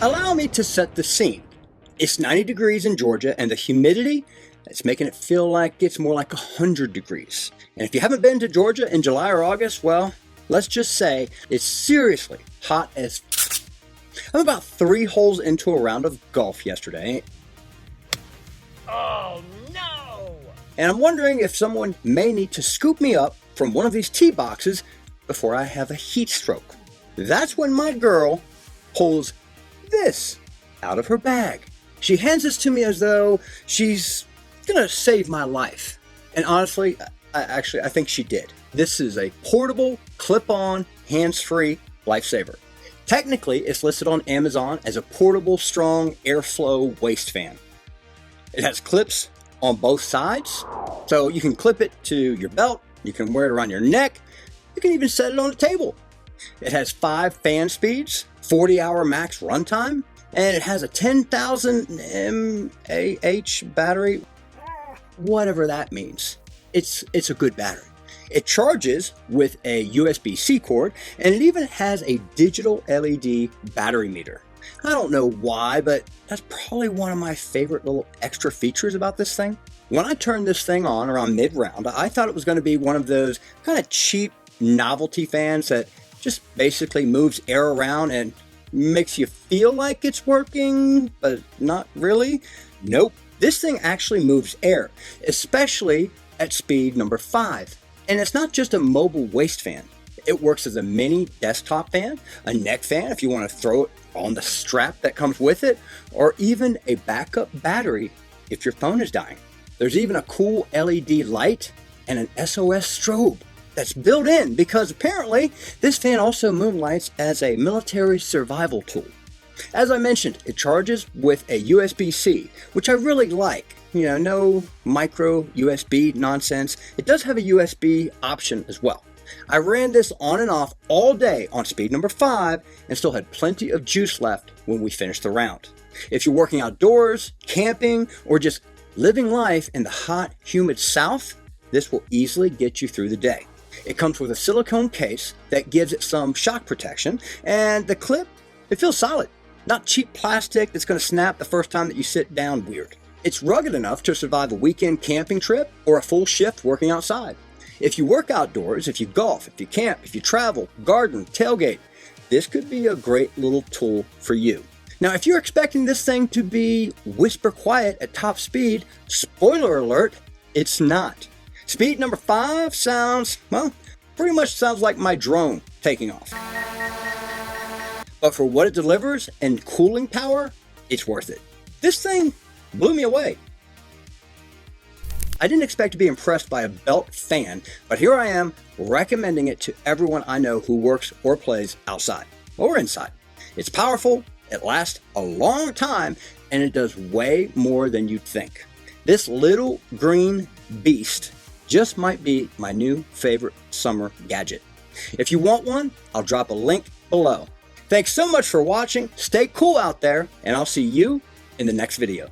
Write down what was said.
Allow me to set the scene. It's 90 degrees in Georgia, and the humidity, it's making it feel like it's more like 100 degrees. And if you haven't been to Georgia in July or August, well, let's just say it's seriously hot as I'm about 3 holes into a round of golf yesterday. Oh no! And I'm wondering if someone may need to scoop me up from one of these tee boxes before I have a heat stroke. That's when my girl pulls this out of her bag. She hands this to me as though she's gonna save my life. And honestly, I think she did. This is a portable, clip-on, hands-free lifesaver. Technically, it's listed on Amazon as a portable, strong airflow waist fan. It has clips on both sides, so you can clip it to your belt, you can wear it around your neck, you can even set it on the table. It has 5 fan speeds, 40-hour max runtime, and it has a 10,000 mAh battery, whatever that means. It's a good battery. It charges with a USB-C cord, and it even has a digital LED battery meter. I don't know why, but that's probably one of my favorite little extra features about this thing. When I turned this thing on around mid-round, I thought it was going to be one of those kind of cheap novelty fans that just basically moves air around and makes you feel like it's working, but not really. Nope. This thing actually moves air, especially at speed number 5. And it's not just a mobile waist fan. It works as a mini desktop fan, a neck fan if you want to throw it on the strap that comes with it, or even a backup battery if your phone is dying. There's even a cool LED light and an SOS strobe that's built in because apparently this fan also moonlights as a military survival tool. As I mentioned, it charges with a USB-C, which I really like. You know, no micro USB nonsense. It does have a USB option as well. I ran this on and off all day on speed number 5 and still had plenty of juice left when we finished the round. If you're working outdoors, camping, or just living life in the hot, humid South, this will easily get you through the day. It comes with a silicone case that gives it some shock protection, and the clip, it feels solid. Not cheap plastic that's going to snap the first time that you sit down weird. It's rugged enough to survive a weekend camping trip or a full shift working outside. If you work outdoors, if you golf, if you camp, if you travel, garden, tailgate, this could be a great little tool for you. Now, if you're expecting this thing to be whisper quiet at top speed, spoiler alert, it's not. Speed number 5 sounds, well, pretty much sounds like my drone taking off. But for what it delivers and cooling power, it's worth it. This thing blew me away. I didn't expect to be impressed by a belt fan, but here I am recommending it to everyone I know who works or plays outside or inside. It's powerful, it lasts a long time, and it does way more than you'd think. This little green beast just might be my new favorite summer gadget. If you want one, I'll drop a link below. Thanks so much for watching, stay cool out there, and I'll see you in the next video.